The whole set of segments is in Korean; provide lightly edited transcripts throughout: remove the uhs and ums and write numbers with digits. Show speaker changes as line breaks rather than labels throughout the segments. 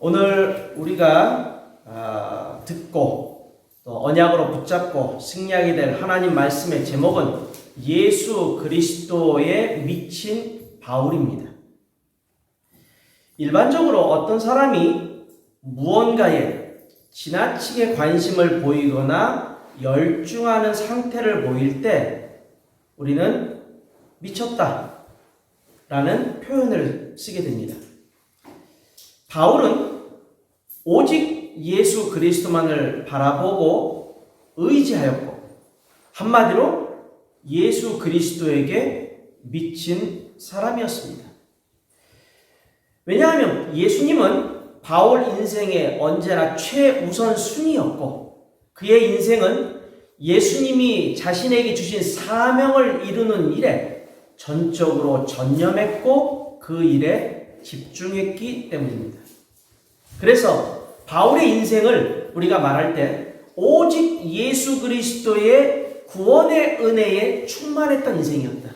오늘 우리가 듣고 또 언약으로 붙잡고 승리하게 될 하나님 말씀의 제목은 예수 그리스도에 미친 바울입니다. 일반적으로 어떤 사람이 무언가에 지나치게 관심을 보이거나 열중하는 상태를 보일 때 우리는 미쳤다 라는 표현을 쓰게 됩니다. 바울은 오직 예수 그리스도만을 바라보고 의지하였고 한마디로 예수 그리스도에게 미친 사람이었습니다. 왜냐하면 예수님은 바울 인생의 언제나 최우선 순위였고 그의 인생은 예수님이 자신에게 주신 사명을 이루는 일에 전적으로 전념했고 그 일에 집중했기 때문입니다. 그래서 바울의 인생을 우리가 말할 때 오직 예수 그리스도의 구원의 은혜에 충만했던 인생이었다.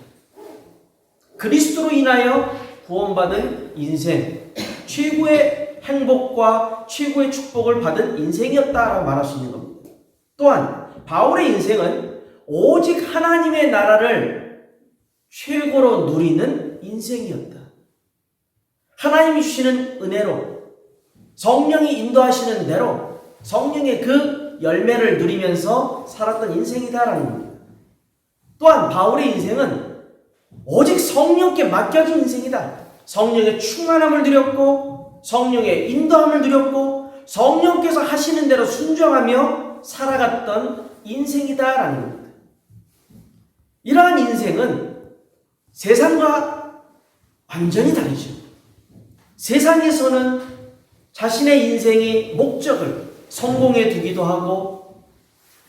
그리스도로 인하여 구원받은 인생, 최고의 행복과 최고의 축복을 받은 인생이었다라고 말할 수 있는 겁니다. 또한 바울의 인생은 오직 하나님의 나라를 최고로 누리는 인생이었다. 하나님이 주시는 은혜로 성령이 인도하시는 대로 성령의 그 열매를 누리면서 살았던 인생이다라는 겁니다. 또한 바울의 인생은 오직 성령께 맡겨진 인생이다. 성령의 충만함을 누렸고 성령의 인도함을 누렸고 성령께서 하시는 대로 순종하며 살아갔던 인생이다라는 겁니다. 이러한 인생은 세상과 완전히 다르죠. 세상에서는 자신의 인생의 목적을 성공에 두기도 하고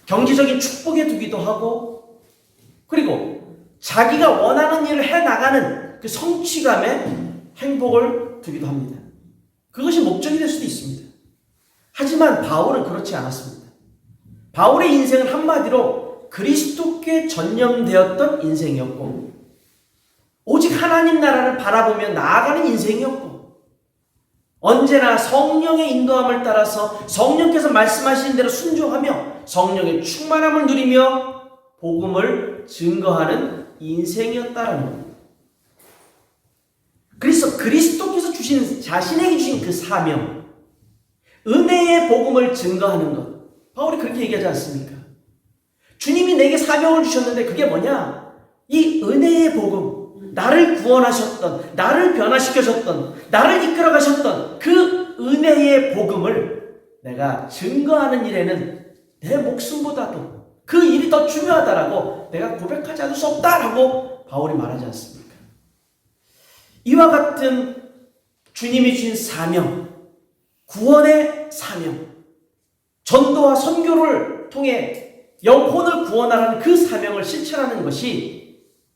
경제적인 축복에 두기도 하고 그리고 자기가 원하는 일을 해나가는 그 성취감에 행복을 두기도 합니다. 그것이 목적이 될 수도 있습니다. 하지만 바울은 그렇지 않았습니다. 바울의 인생은 한마디로 그리스도께 전념되었던 인생이었고 오직 하나님 나라를 바라보며 나아가는 인생이었고 언제나 성령의 인도함을 따라서 성령께서 말씀하시는 대로 순종하며 성령의 충만함을 누리며 복음을 증거하는 인생이었다라는 겁니다. 그래서 그리스도께서 주신 자신에게 주신 그 사명, 은혜의 복음을 증거하는 것, 바울이 그렇게 얘기하지 않습니까? 주님이 내게 사명을 주셨는데 그게 뭐냐? 이 은혜의 복음, 나를 구원하셨던, 나를 변화시켜줬던, 나를 이끌어가셨던 그 은혜의 복음을 내가 증거하는 일에는 내 목숨보다도 그 일이 더 중요하다라고 내가 고백하지 않을 수 없다라고 바울이 말하지 않습니까? 이와 같은 주님이 주신 사명, 구원의 사명, 전도와 선교를 통해 영혼을 구원하라는 그 사명을 실천하는 것이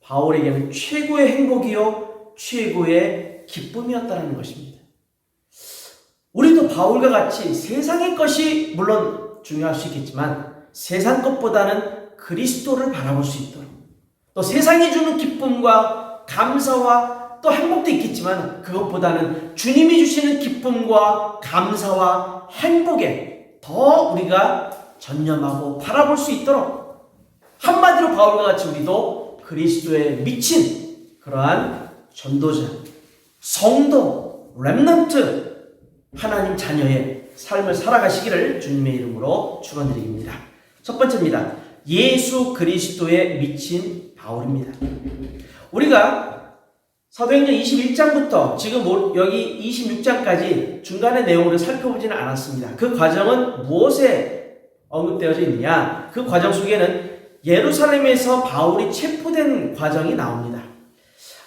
바울에게는 최고의 행복이요 최고의 기쁨이었다는 것입니다. 우리도 바울과 같이 세상의 것이 물론 중요할 수 있겠지만 세상 것보다는 그리스도를 바라볼 수 있도록 또 세상이 주는 기쁨과 감사와 또 행복도 있겠지만 그것보다는 주님이 주시는 기쁨과 감사와 행복에 더 우리가 전념하고 바라볼 수 있도록 한마디로 바울과 같이 우리도 그리스도에 미친 그러한 전도자, 성도, 렘넌트, 하나님 자녀의 삶을 살아가시기를 주님의 이름으로 축원드립니다. 첫 번째입니다. 예수 그리스도에 미친 바울입니다. 우리가 사도행전 21장부터 지금 여기 26장까지 중간의 내용을 살펴보지는 않았습니다. 그 과정은 무엇에 언급되어져 있느냐? 그 과정 속에는 예루살렘에서 바울이 체포된 과정이 나옵니다.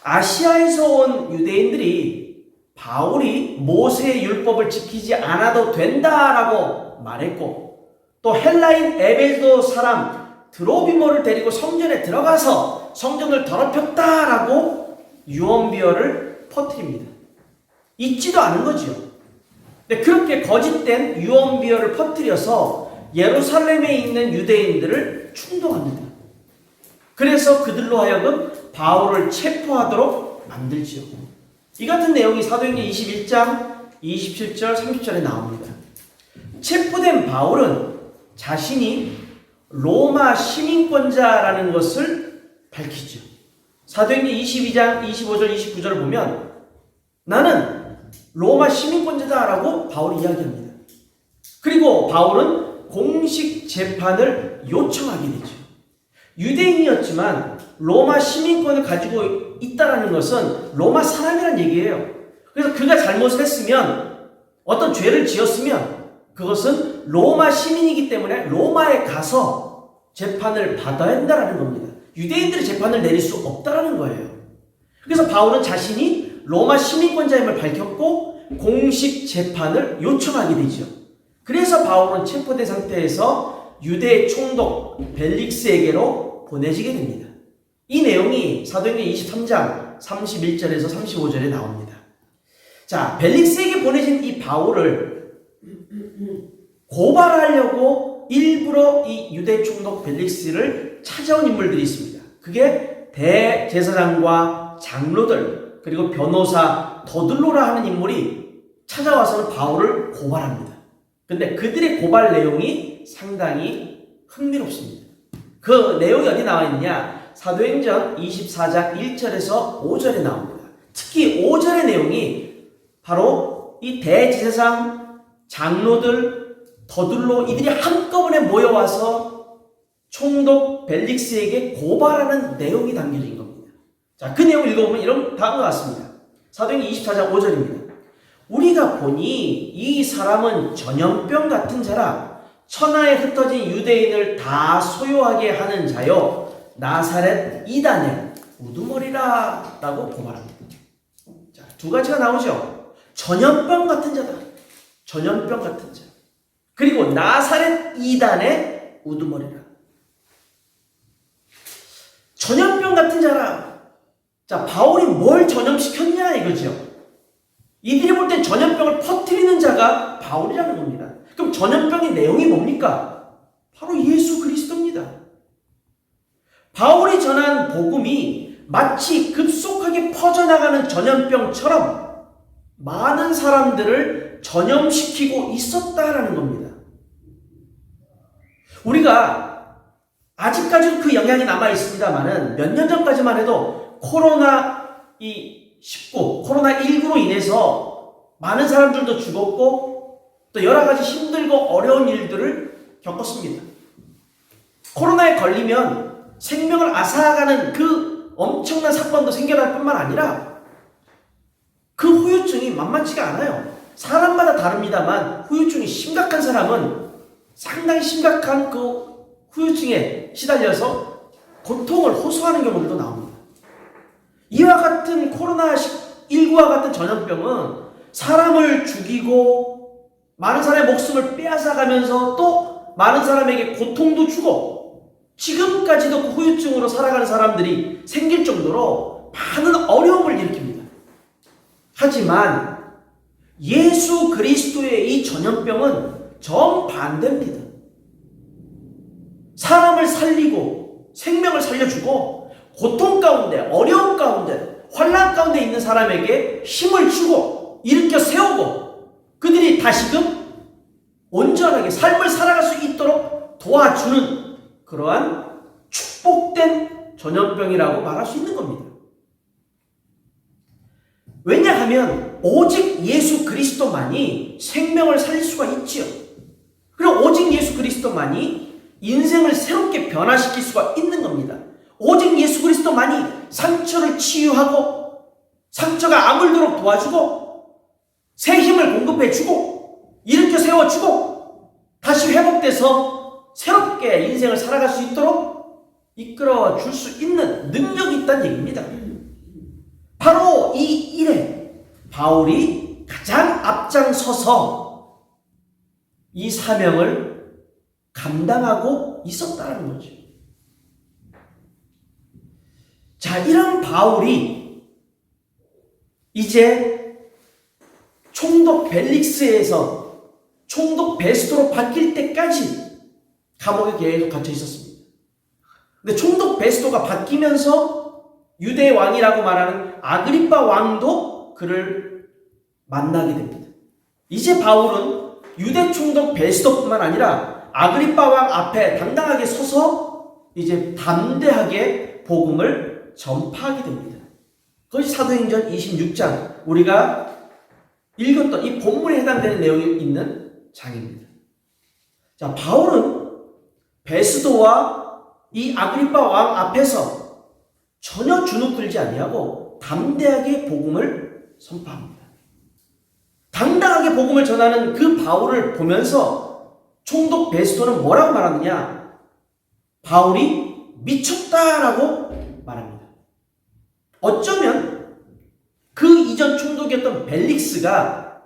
아시아에서 온 유대인들이 바울이 모세의 율법을 지키지 않아도 된다라고 말했고 또 헬라인 에베소 사람 드로비모를 데리고 성전에 들어가서 성전을 더럽혔다라고 유언비어를 퍼뜨립니다. 있지도 않은 거지요. 근데 그렇게 거짓된 유언비어를 퍼뜨려서 예루살렘에 있는 유대인들을 충동합니다. 그래서 그들로 하여금 바울을 체포하도록 만들지요. 이 같은 내용이 사도행전 21장 27절, 30절에 나옵니다. 체포된 바울은 자신이 로마 시민권자라는 것을 밝히죠. 사도행전 22장 25절, 29절을 보면 나는 로마 시민권자다라고 바울이 이야기합니다. 그리고 바울은 공식 재판을 요청하게 되죠. 유대인이었지만 로마 시민권을 가지고 있다는 것은 로마 사람이란 얘기예요. 그래서 그가 잘못을 했으면, 어떤 죄를 지었으면 그것은 로마 시민이기 때문에 로마에 가서 재판을 받아야 한다는 겁니다. 유대인들이 재판을 내릴 수 없다는 거예요. 그래서 바울은 자신이 로마 시민권자임을 밝혔고 공식 재판을 요청하게 되죠. 그래서 바울은 체포된 상태에서 유대 총독 벨릭스에게로 보내지게 됩니다. 이 내용이 사도행전 23장 31절에서 35절에 나옵니다. 자, 벨릭스에게 보내진 이 바울을 고발하려고 일부러 이 유대 총독 벨릭스를 찾아온 인물들이 있습니다. 그게 대제사장과 장로들, 그리고 변호사 더들로라 하는 인물이 찾아와서는 바울을 고발합니다. 근데 그들의 고발 내용이 상당히 흥미롭습니다. 그 내용이 어디 나와 있느냐? 사도행전 24장 1절에서 5절에 나옵니다. 특히 5절의 내용이 바로 이 대제사장, 장로들, 더들로 이들이 한꺼번에 모여와서 총독 벨릭스에게 고발하는 내용이 담겨진 겁니다. 자, 그 내용을 읽어보면 이런 다음과 같습니다. 사도행전 24장 5절입니다. 우리가 보니 이 사람은 전염병 같은 자라 천하에 흩어진 유대인을 다 소요하게 하는 자요 나사렛 이단의 우두머리라 라고 고발합니다. 자, 두 가지가 나오죠. 전염병 같은 자다. 전염병 같은 자. 그리고 나사렛 이단의 우두머리라. 전염병 같은 자라. 자, 바울이 뭘 전염시켰냐 이거죠. 이들이 볼 땐 전염병을 퍼뜨리는 자가 바울이라는 겁니다. 그럼 전염병의 내용이 뭡니까? 바로 예수 그리스도입니다. 바울이 전한 복음이 마치 급속하게 퍼져나가는 전염병처럼 많은 사람들을 전염시키고 있었다라는 겁니다. 우리가 아직까지도 그 영향이 남아있습니다만은 몇 년 전까지만 해도 코로나19로 인해서 많은 사람들도 죽었고 또 여러 가지 힘들고 어려운 일들을 겪었습니다. 코로나에 걸리면 생명을 앗아가는 그 엄청난 사건도 생겨날 뿐만 아니라 그 후유증이 만만치가 않아요. 사람마다 다릅니다만 후유증이 심각한 사람은 상당히 심각한 그 후유증에 시달려서 고통을 호소하는 경우들도 나옵니다. 이와 같은 코로나19와 같은 전염병은 사람을 죽이고 많은 사람의 목숨을 빼앗아가면서 또 많은 사람에게 고통도 주고 지금까지도 그 후유증으로 살아가는 사람들이 생길 정도로 많은 어려움을 일으킵니다. 하지만 예수 그리스도의 이 전염병은 정반대입니다. 사람을 살리고 생명을 살려주고 고통 가운데, 어려움 가운데, 환난 가운데 있는 사람에게 힘을 주고 일으켜 세우고 그들이 다시금 온전하게 삶을 살아갈 수 있도록 도와주는 그러한 축복된 전염병이라고 말할 수 있는 겁니다. 왜냐하면 오직 예수 그리스도만이 생명을 살릴 수가 있지요. 그리고 오직 예수 그리스도만이 인생을 새롭게 변화시킬 수가 있는 겁니다. 오직 예수 그리스도만이 상처를 치유하고 상처가 아물도록 도와주고 새 힘을 공급해주고 일으켜 세워주고 다시 회복돼서 새롭게 인생을 살아갈 수 있도록 이끌어 줄 수 있는 능력이 있다는 얘기입니다. 바로 이 일에 바울이 가장 앞장서서 이 사명을 감당하고 있었다는 거죠. 자, 이런 바울이 이제 총독 벨릭스에서 총독 베스토로 바뀔 때까지 감옥에 계속 갇혀 있었습니다. 근데 총독 베스토가 바뀌면서 유대 왕이라고 말하는 아그리파 왕도 그를 만나게 됩니다. 이제 바울은 유대 총독 베스도뿐만 아니라 아그리빠 왕 앞에 당당하게 서서 이제 담대하게 복음을 전파하게 됩니다. 그것이 사도행전 26장 우리가 읽었던 이 본문에 해당되는 내용이 있는 장입니다. 자, 바울은 베스도와 이 아그리빠 왕 앞에서 전혀 주눅 들지 아니하고 담대하게 복음을 선포합니다. 당당하게 복음을 전하는 그 바울을 보면서 총독 베스도는 뭐라고 말하느냐? 바울이 미쳤다라고 말합니다. 어쩌면 그 이전 총독이었던 벨릭스가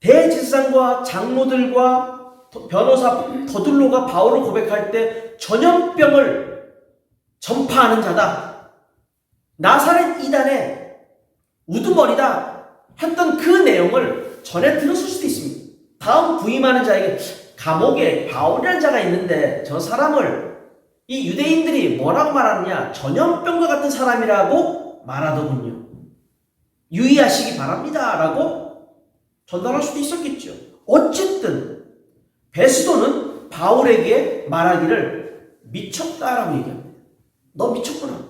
대제사장과 장로들과 변호사 더둘로가 바울을 고백할 때 전염병을 전파하는 자다, 나사렛 이단의 우두머리다 했던 그 내용을 전해 들었을 수도 있습니다. 다음 부임하는 자에게 감옥에 바울이라는 자가 있는데 저 사람을 이 유대인들이 뭐라고 말하느냐? 전염병과 같은 사람이라고 말하더군요. 유의하시기 바랍니다 라고 전달할 수도 있었겠죠. 어쨌든 베스도는 바울에게 말하기를 미쳤다라고 얘기합니다. 너 미쳤구나.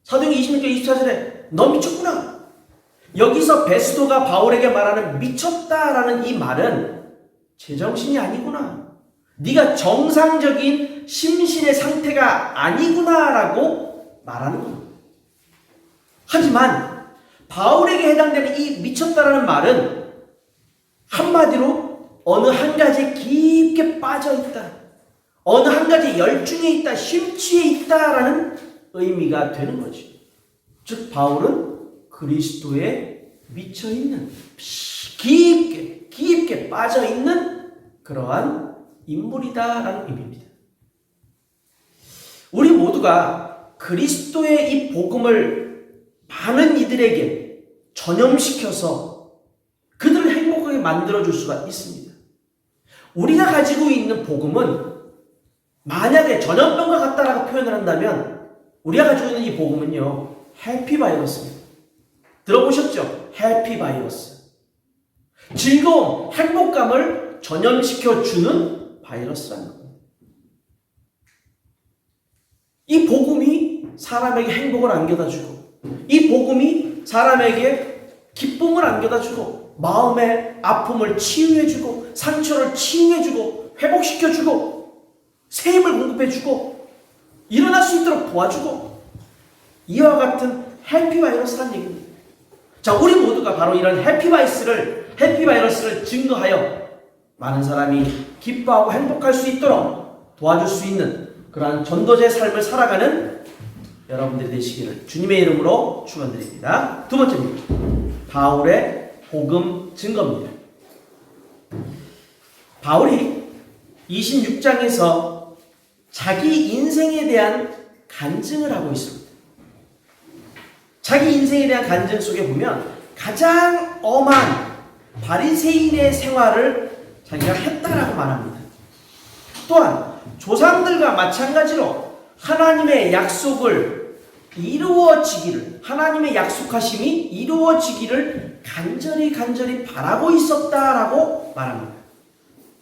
사도행전 26장 24절에 너 미쳤구나. 여기서 베스도가 바울에게 말하는 미쳤다라는 이 말은 제정신이 아니구나, 네가 정상적인 심신의 상태가 아니구나라고 말하는 겁니다. 하지만 바울에게 해당되는 이 미쳤다라는 말은 한마디로 어느 한 가지에 깊게 빠져있다, 어느 한 가지에 열중해 있다, 심취해 있다라는 의미가 되는 거죠. 즉 바울은 그리스도에 미쳐있는, 깊게 빠져있는 그러한 인물이다라는 의미입니다. 우리 모두가 그리스도의 이 복음을 많은 이들에게 전염시켜서 그들을 행복하게 만들어줄 수가 있습니다. 우리가 가지고 있는 복음은 만약에 전염병과 같다라고 표현을 한다면 우리가 가지고 있는 이 복음은요, 해피바이러스입니다. 들어보셨죠? 해피바이러스. 즐거움, 행복감을 전염시켜주는 바이러스라는 겁니다. 이 복음이 사람에게 행복을 안겨다주고, 이 복음이 사람에게 기쁨을 안겨다주고, 마음의 아픔을 치유해주고, 상처를 치유해주고, 회복시켜주고, 새 힘을 공급해주고, 일어날 수 있도록 도와주고, 이와 같은 해피바이러스라는 얘기입니다. 자, 우리 모두가 바로 이런 해피바이러스를 증거하여 많은 사람이 기뻐하고 행복할 수 있도록 도와줄 수 있는 그러한 전도자의 삶을 살아가는 여러분들이 되시기를 주님의 이름으로 축원드립니다. 두 번째입니다. 바울의 복음 증거입니다. 바울이 26장에서 자기 인생에 대한 간증을 하고 있습니다. 자기 인생에 대한 간증 속에 보면 가장 엄한 바리새인의 생활을 자기가 했다라고 말합니다. 또한 조상들과 마찬가지로 하나님의 약속을 이루어지기를, 하나님의 약속하심이 이루어지기를 간절히 바라고 있었다라고 말합니다.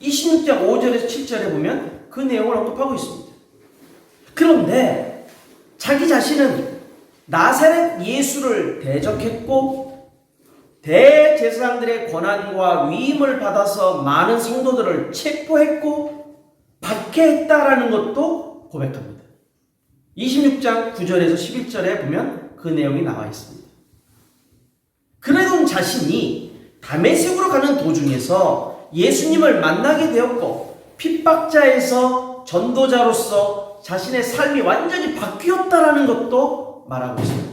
26장 5절에서 7절에 보면 그 내용을 언급하고 있습니다. 그런데 자기 자신은 나사렛 예수를 대적했고 대제사장들의 권한과 위임을 받아서 많은 성도들을 체포했고 박해했다라는 것도 고백합니다. 26장 9절에서 11절에 보면 그 내용이 나와 있습니다. 그러던 자신이 다메섹으로 가는 도중에서 예수님을 만나게 되었고 핍박자에서 전도자로서 자신의 삶이 완전히 바뀌었다라는 것도 말하고 있습니다.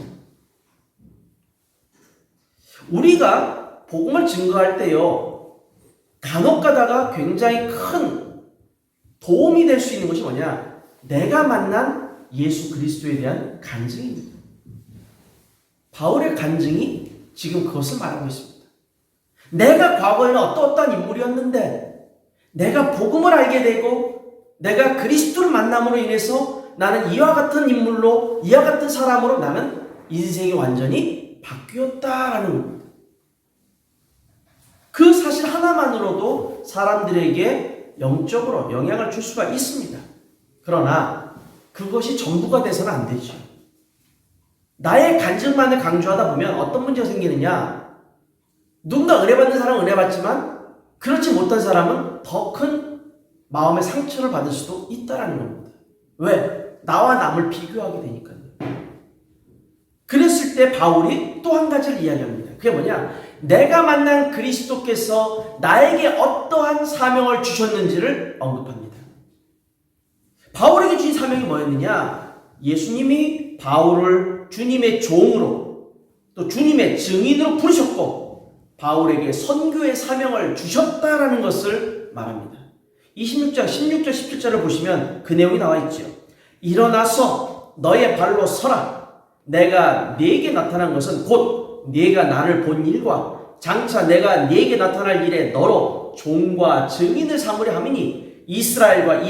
우리가 복음을 증거할 때요, 간혹 가다가 굉장히 큰 도움이 될 수 있는 것이 뭐냐? 내가 만난 예수 그리스도에 대한 간증입니다. 바울의 간증이 지금 그것을 말하고 있습니다. 내가 과거에는 어떠한 인물이었는데 내가 복음을 알게 되고 내가 그리스도를 만남으로 인해서 나는 이와 같은 인물로, 이와 같은 사람으로 나는 인생이 완전히 바뀌었다라는 겁니다. 그 사실 하나만으로도 사람들에게 영적으로 영향을 줄 수가 있습니다. 그러나 그것이 전부가 돼서는 안 되죠. 나의 간증만을 강조하다 보면 어떤 문제가 생기느냐? 누군가 은혜받는 사람은 은혜받지만 그렇지 못한 사람은 더 큰 마음의 상처를 받을 수도 있다는 겁니다. 왜? 나와 남을 비교하게 되니까요. 그랬을 때 바울이 또 한 가지를 이야기합니다. 그게 뭐냐? 내가 만난 그리스도께서 나에게 어떠한 사명을 주셨는지를 언급합니다. 바울에게 주신 사명이 뭐였느냐? 예수님이 바울을 주님의 종으로 또 주님의 증인으로 부르셨고 바울에게 선교의 사명을 주셨다라는 것을 말합니다. 26장 16절 17절을 보시면 그 내용이 나와 있죠. 일어나서 너의 발로 서라. 내가 네게 나타난 것은 곧 네가 나를 본 일과 장차 내가 네게 나타날 일에 너로 종과 증인을 삼으려 함이니 이스라엘과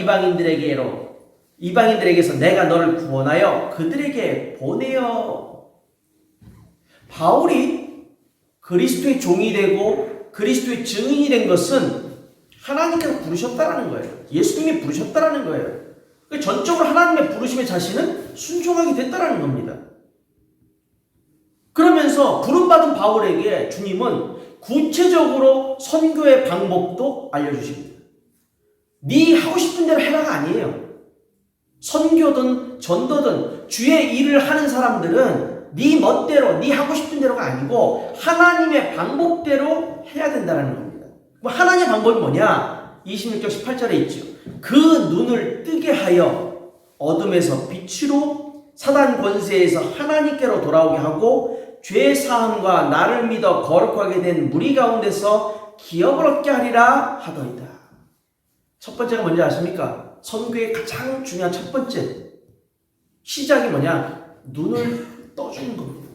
이방인들에게서 내가 너를 구원하여 그들에게 보내어. 바울이 그리스도의 종이 되고 그리스도의 증인이 된 것은 하나님께서 부르셨다라는 거예요. 예수님이 부르셨다라는 거예요. 전적으로 하나님의 부르심에 자신은 순종하게 됐다라는 겁니다. 그러면서 부름받은 바울에게 주님은 구체적으로 선교의 방법도 알려주십니다. 네 하고 싶은 대로 해라가 아니에요. 선교든 전도든 주의 일을 하는 사람들은 네 멋대로 네 하고 싶은 대로가 아니고 하나님의 방법대로 해야 된다는 겁니다. 하나님의 방법이 뭐냐? 26절 18절에 있죠. 그 눈을 뜨게 하여 어둠에서 빛으로 사단 권세에서 하나님께로 돌아오게 하고 죄 사함과 나를 믿어 거룩하게 된 무리 가운데서 기업을 얻게 하리라 하더이다. 첫 번째가 뭔지 아십니까? 선교의 가장 중요한 첫 번째 시작이 뭐냐? 눈을 떠주는 겁니다.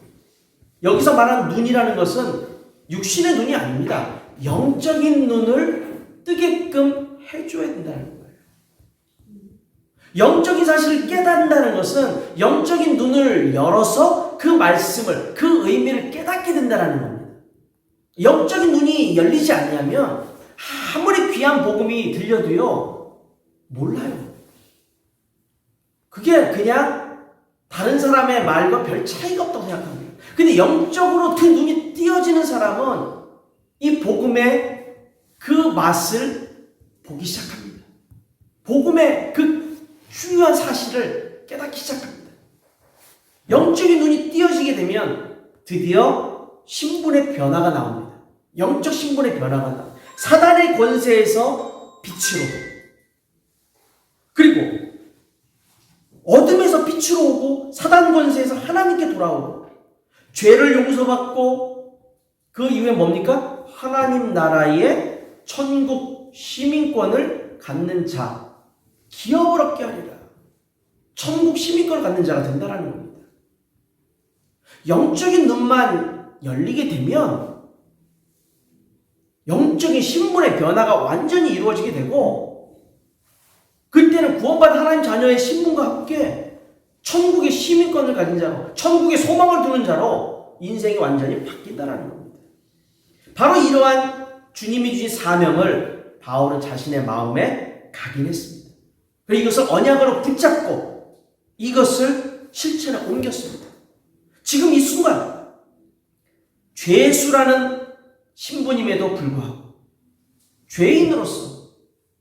여기서 말하는 눈이라는 것은 육신의 눈이 아닙니다. 영적인 눈을 뜨게끔 해줘야 된다는 거예요. 영적인 사실을 깨닫는다는 것은 영적인 눈을 열어서 그 말씀을, 그 의미를 깨닫게 된다는 겁니다. 영적인 눈이 열리지 않냐면 아무리 귀한 복음이 들려도요, 몰라요. 그게 그냥 다른 사람의 말과 별 차이가 없다고 생각합니다. 근데 영적으로 그 눈이 띄어지는 사람은 이 복음의 그 맛을 보기 시작합니다. 복음의 그 중요한 사실을 깨닫기 시작합니다. 영적인 눈이 띄어지게 되면 드디어 신분의 변화가 나옵니다. 영적 신분의 변화가 나옵니다. 사단의 권세에서 빛으로, 그리고 어둠에서 빛으로 오고 사단 권세에서 하나님께 돌아오고 죄를 용서받고 그 이후에 뭡니까? 하나님 나라의 천국 시민권을 갖는 자, 기업을 얻게 하리라. 천국 시민권을 갖는 자가 된다는 겁니다. 영적인 눈만 열리게 되면 영적인 신분의 변화가 완전히 이루어지게 되고 그때는 구원받은 하나님 자녀의 신분과 함께 천국의 시민권을 가진 자로, 천국의 소망을 두는 자로 인생이 완전히 바뀐다는 겁니다. 바로 이러한 주님이 주신 사명을 바울은 자신의 마음에 각인했습니다. 그리고 이것을 언약으로 붙잡고 이것을 실천에 옮겼습니다. 지금 이 순간 죄수라는 신분임에도 불구하고 죄인으로서,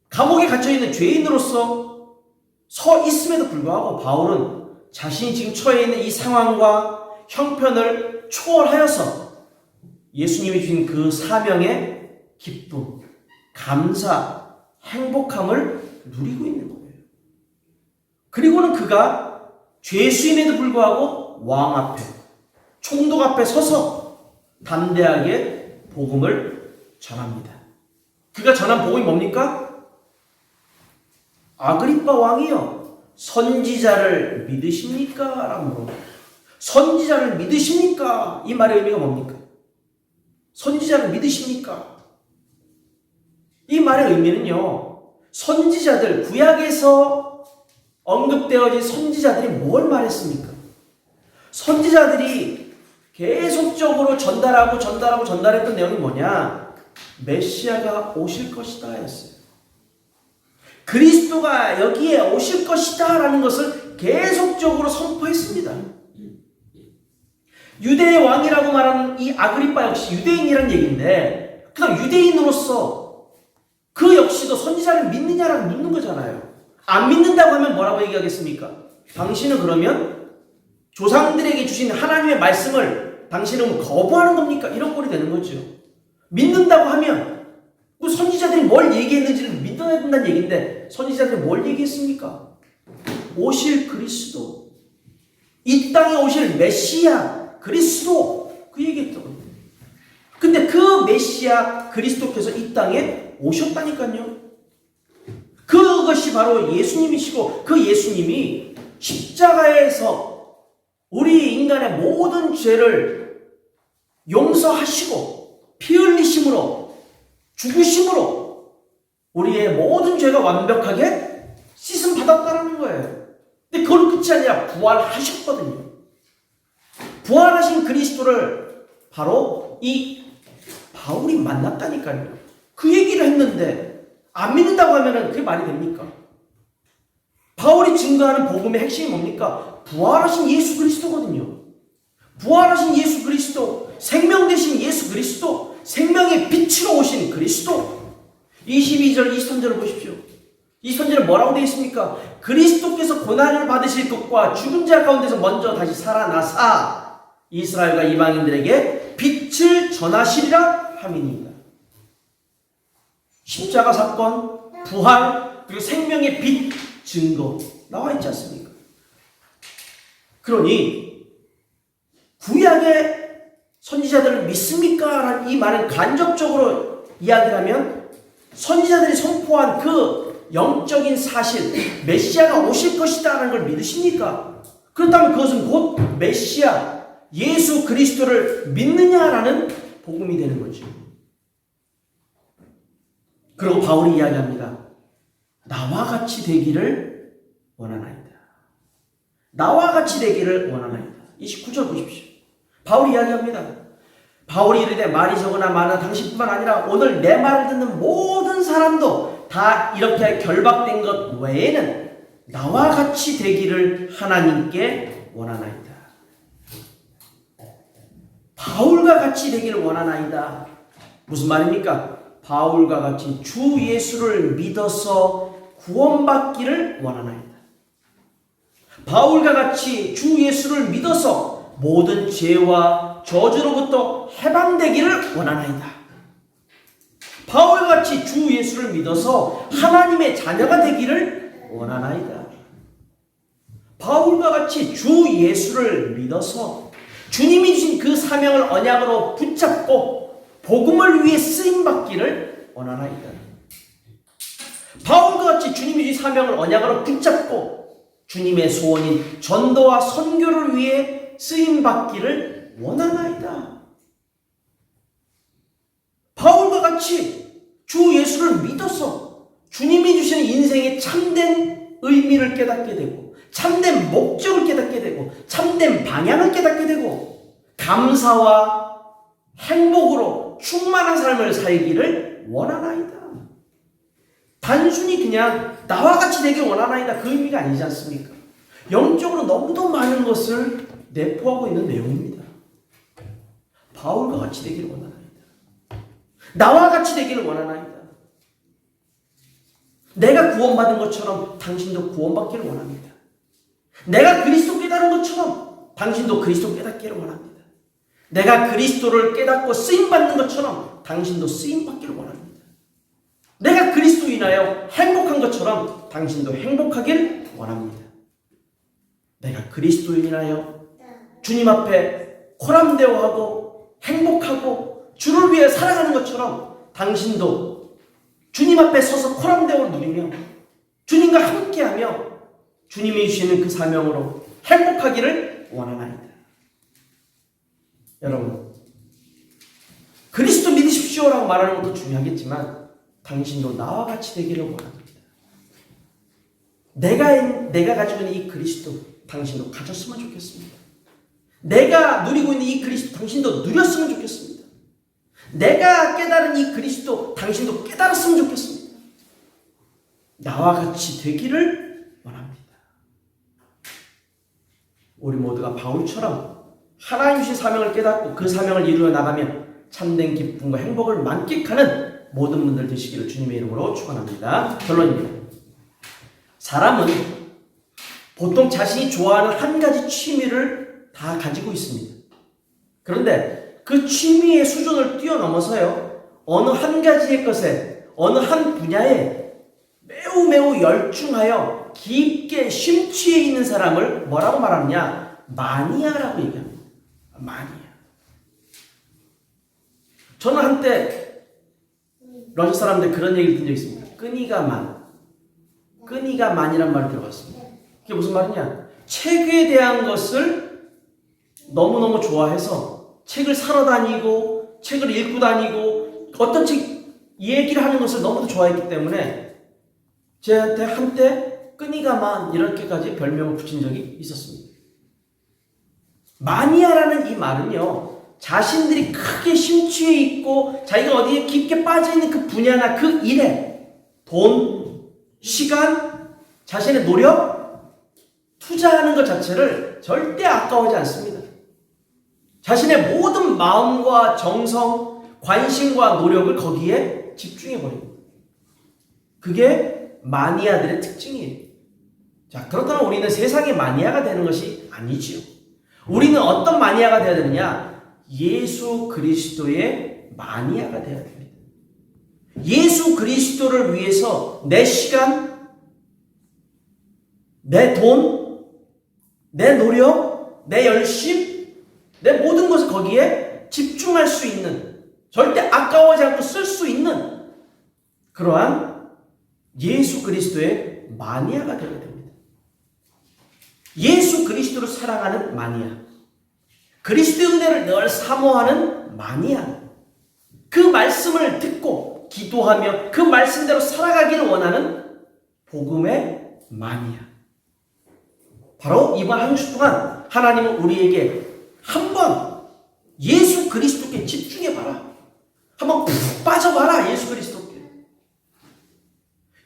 감옥에 갇혀있는 죄인으로서 서 있음에도 불구하고 바울은 자신이 지금 처해 있는 이 상황과 형편을 초월하여서 예수님이 주신 그 사명의 기쁨, 감사, 행복함을 누리고 있는 거예요. 그리고는 그가 죄수임에도 불구하고 왕 앞에, 총독 앞에 서서 담대하게 복음을 전합니다. 그가 전한 복음이 뭡니까? 아그리빠 왕이여, 선지자를 믿으십니까? 라고 물어봅니다. 선지자를 믿으십니까? 이 말의 의미가 뭡니까? 선지자를 믿으십니까? 이 말의 의미는요, 선지자들, 구약에서 언급되어진 선지자들이 뭘 말했습니까? 선지자들이 계속적으로 전달했던 내용이 뭐냐? 메시아가 오실 것이다 했어요. 그리스도가 여기에 오실 것이다 라는 것을 계속적으로 선포했습니다. 유대의 왕이라고 말하는 이 아그리빠 역시 유대인이란 얘기인데, 그다음 유대인으로서 그 역시도 선지자를 믿느냐라고 묻는 거잖아요. 안 믿는다고 하면 뭐라고 얘기하겠습니까? 당신은 그러면 조상들에게 주신 하나님의 말씀을 당신은 거부하는 겁니까? 이런 꼴이 되는 거죠. 믿는다고 하면 그 선지자들이 뭘 얘기했는지를 믿어야 된다는 얘기인데, 선지자들이 뭘 얘기했습니까? 오실 그리스도, 이 땅에 오실 메시아 그리스도, 그 얘기했더군요. 근데 그 메시아 그리스도께서 이 땅에 오셨다니까요. 그것이 바로 예수님이시고, 그 예수님이 십자가에서 우리 인간의 모든 죄를 용서하시고 피 흘리심으로, 죽으심으로 우리의 모든 죄가 완벽하게 씻음 받았다는 거예요. 근데 그걸로 끝이 아니라 부활하셨거든요. 부활하신 그리스도를 바로 이 바울이 만났다니까요. 그 얘기를 했는데 안 믿는다고 하면 그게 말이 됩니까? 바울이 증거하는 복음의 핵심이 뭡니까? 부활하신 예수 그리스도거든요. 부활하신 예수 그리스도, 생명 되신 예수 그리스도, 생명의 빛으로 오신 그리스도. 22절, 23절을 보십시오. 이 선지는 뭐라고 되어 있습니까? 그리스도께서 고난을 받으실 것과 죽은 자 가운데서 먼저 다시 살아나사 이스라엘과 이방인들에게 빛을 전하시리라 함이니이다. 십자가 사건, 부활, 그리고 생명의 빛 증거 나와 있지 않습니까? 그러니 구약의 선지자들을 믿습니까? 라는 이 말을 간접적으로 이야기를 하면 선지자들이 선포한 그 영적인 사실, 메시아가 오실 것이다 라는 걸 믿으십니까? 그렇다면 그것은 곧 메시아, 예수 그리스도를 믿느냐라는 복음이 되는 거죠. 그리고 바울이 이야기합니다. 나와 같이 되기를 원하나이다. 나와 같이 되기를 원하나이다. 29절 보십시오. 바울이 이야기합니다. 바울이 이르되 말이 적으나 많은 당신뿐만 아니라 오늘 내 말을 듣는 모든 사람도 다 이렇게 결박된 것 외에는 나와 같이 되기를 하나님께 원하나이다. 바울과 같이 되기를 원하나이다. 무슨 말입니까? 바울과 같이 주 예수를 믿어서 구원받기를 원하나이다. 바울과 같이 주 예수를 믿어서 모든 죄와 저주로부터 해방되기를 원하나이다. 바울과 같이 주 예수를 믿어서 하나님의 자녀가 되기를 원하나이다. 바울과 같이 주 예수를 믿어서 주님이 주신 그 사명을 언약으로 붙잡고 복음을 위해 쓰임받기를 원하나이다. 바울과 같이 주님이 주신 사명을 언약으로 붙잡고 주님의 소원인 전도와 선교를 위해 쓰임받기를 원하나이다. 바울과 같이 주 예수를 믿어서 주님이 주시는 인생의 참된 의미를 깨닫게 되고 참된 목적을 깨닫게 되고 참된 방향을 깨닫게 되고 감사와 행복으로 충만한 삶을 살기를 원하나이다. 단순히 그냥 나와 같이 되길 원하나이다 그 의미가 아니지 않습니까? 영적으로 너무도 많은 것을 내포하고 있는 내용입니다. 바울과 같이 되기를 원하나이다. 나와 같이 되기를 원하나이다. 내가 구원받은 것처럼 당신도 구원받기를 원합니다. 내가 그리스도 깨달은 것처럼 당신도 그리스도 깨닫기를 원합니다. 내가 그리스도를 깨닫고 쓰임받는 것처럼 당신도 쓰임받기를 원합니다. 내가 그리스도 인하여 행복한 것처럼 당신도 행복하길 원합니다. 내가 그리스도 인하여 주님 앞에 코람대오하고 행복하고 주를 위해 살아가는 것처럼 당신도 주님 앞에 서서 코람대오를 누리며 주님과 함께하며 주님이 주시는 그 사명으로 행복하기를 원하나이다. 여러분, 그리스도 믿으십시오라고 말하는 것도 중요하겠지만 당신도 나와 같이 되기를 원합니다. 내가 가지고 있는 이 그리스도 당신도 가졌으면 좋겠습니다. 내가 누리고 있는 이 그리스도 당신도 누렸으면 좋겠습니다. 내가 깨달은 이 그리스도 당신도 깨달았으면 좋겠습니다. 나와 같이 되기를 원합니다. 우리 모두가 바울처럼 하나님 주신 사명을 깨닫고 그 사명을 이루어 나가면 참된 기쁨과 행복을 만끽하는 모든 분들 되시기를 주님의 이름으로 축원합니다. 결론입니다. 사람은 보통 자신이 좋아하는 한 가지 취미를 다 가지고 있습니다. 그런데 그 취미의 수준을 뛰어넘어서요, 어느 한 가지의 것에, 어느 한 분야에 매우 열중하여 깊게 심취해 있는 사람을 뭐라고 말하느냐? 마니아라고 얘기합니다. 마니아. 저는 한때 러시아 사람들 그런 얘기를 든 적이 있습니다. 끈이가 만이란 말을 들어봤습니다. 그게 무슨 말이냐? 책에 대한 것을 너무너무 좋아해서 책을 사러 다니고 책을 읽고 다니고 어떤 책 얘기를 하는 것을 너무도 좋아했기 때문에 저한테 한때 끈이가만 이렇게까지 별명을 붙인 적이 있었습니다. 마니아라는 이 말은요, 자신들이 크게 심취해 있고 자기가 어디에 깊게 빠져있는 그 분야나 그 일에 돈, 시간, 자신의 노력, 투자하는 것 자체를 절대 아까워하지 않습니다. 자신의 모든 마음과 정성, 관심과 노력을 거기에 집중해버립니다. 그게 마니아들의 특징이에요. 자, 그렇다면 우리는 세상의 마니아가 되는 것이 아니지요. 우리는 어떤 마니아가 되어야 되느냐? 예수 그리스도의 마니아가 되어야 됩니다. 예수 그리스도를 위해서 내 시간, 내 돈, 내 노력, 내 열심, 내 모든 것을 거기에 집중할 수 있는, 절대 아까워하지 않고 쓸 수 있는 그러한 예수 그리스도의 마니아가 되어야 됩니다. 예수 그리스도를 사랑하는 마니아, 그리스도의 은혜를 늘 사모하는 마니아, 그 말씀을 듣고 기도하며 그 말씀대로 살아가기를 원하는 복음의 마니아. 바로 이번 한 주 동안 하나님은 우리에게 한번 예수 그리스도께 집중해봐라. 한번 푹 빠져봐라. 예수 그리스도께.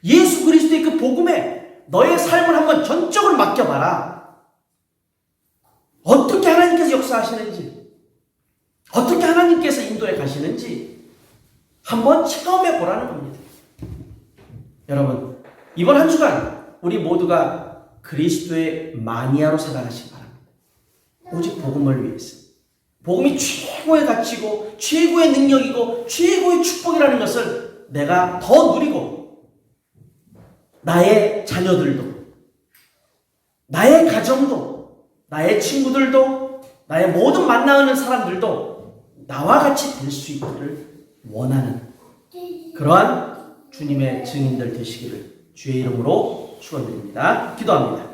예수 그리스도의 그 복음에 너의 삶을 한번 전적으로 맡겨봐라. 어떻게 하나님께서 역사하시는지, 어떻게 하나님께서 인도해 가시는지 한번 체험해 보라는 겁니다. 여러분, 이번 한 주간 우리 모두가 그리스도의 마니아로 살아가시기 바랍니다. 오직 복음을 위해서. 복음이 최고의 가치고 최고의 능력이고 최고의 축복이라는 것을 내가 더 누리고 나의 자녀들도, 나의 가정도, 나의 친구들도, 나의 모든 만나는 사람들도 나와 같이 될 수 있기를 원하는 그러한 주님의 증인들 되시기를 주의 이름으로 축원드립니다. 기도합니다.